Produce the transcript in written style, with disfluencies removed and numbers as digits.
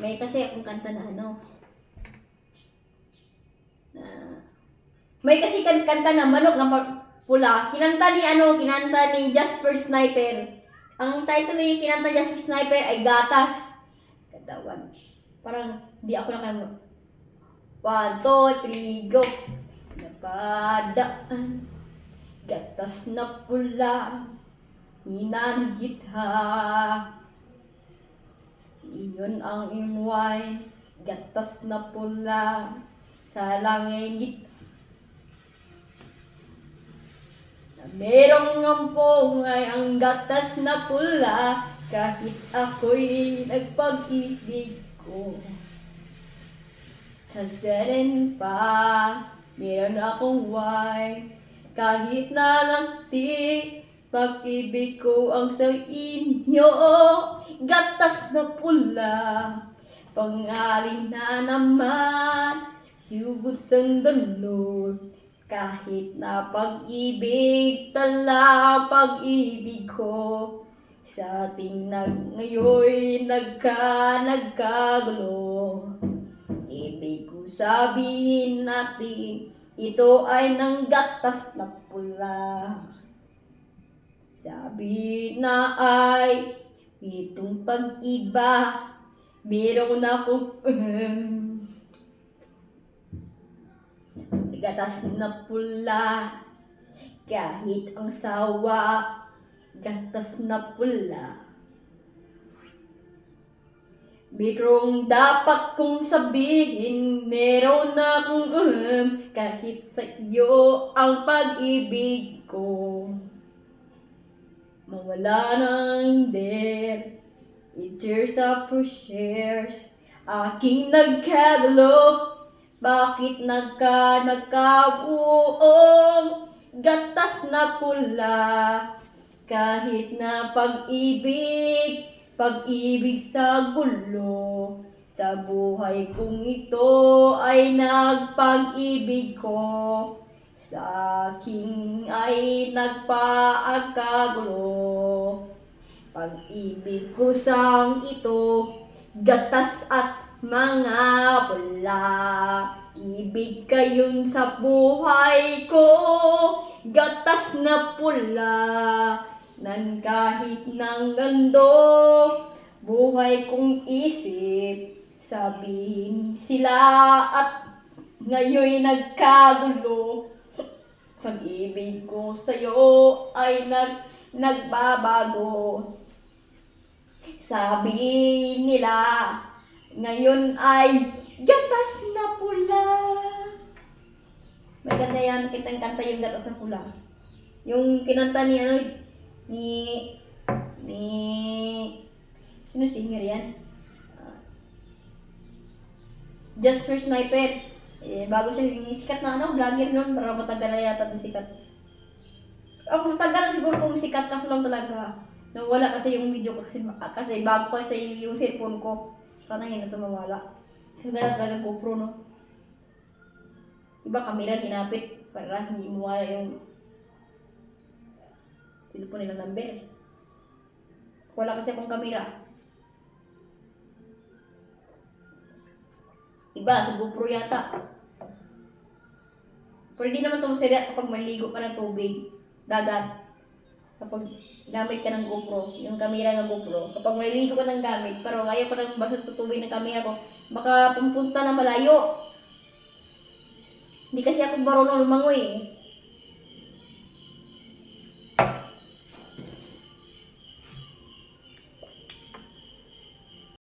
May kasi akong kanta na ano. May kasi kanta na manok na pula. Kinanta ni Jasper Sniper. Ang title yung kinanta Jasper Sniper ay Gatas. Katawan. Parang di ako nakano. 1, 2, 3, go. Napadaan. Gatas na pula. Hinanagit ha. Iyon ang inway. Gatas na pula. Sa langit. Merong ngampong ang gatas na pula. Kahit ako'y nagpag-ibig ko. Sasarin pa, meron akong wine. Kahit nalangti, pag-ibig ko ang sa inyo. Gatas na pula, pangaling na naman. Sugod sang dalor, kahit na pag-ibig, tala pag-ibig ko. Sa ating ngayon nagkagulo. Ibig ko sabihin natin, ito ay ng gatas na pula. Sabi na ay, itong pag-iba, meron akong gatas na pula. Kahit ang sawa, gatas na pula. Merong dapat kong sabihin, meron akong kahit sa iyo ang pag-ibig ko. Mawala ng hindi, i-cheers up for shares. Aking nagkagulo, bakit nagkabuong gatas na pula. Kahit na pag-ibig sa gulo. Sa buhay kong ito ay nagpag-ibig ko. Sa aking ay nagpaagkagulo. Pag-ibig ko sang ito, gatas at mga pula. Ibig kayon sa buhay ko, gatas na pula. Nan kahit ng gando, buhay kong isip, sabihin sila at ngayon nagkagulo. Pag-ibig ko sa'yo ay nagbabago. Sabi nila, ngayon ay gatas na pula. Maganda yan, kitang kanta yung gatas na pula. Yung kinanta ni sino singer yan? Jasper Sniper. Bago siya yung sikat na vlogger noon, para matagal na yata yung sikat. Matagal siguro kung sikat, kaso lang talaga nawala kasi yung video kasi bago kasi yung cellphone ko. Sana hindi na ito mawala. Kasi talaga GoPro, no? Iba camera ginapit para hindi mawala yung cellphone nilang number. Wala kasi akong camera. Iba, sa GoPro yata. Pero di naman ito masaya kapag maligo ka ng tubig, dagat. Kapag gamit ka ng GoPro, yung camera ng GoPro. Kapag maligo ka ng gamit, pero ayaw ko nang basag sa tubig ng camera ko, baka pumunta na malayo. Hindi kasi ako marunong lumangoy eh.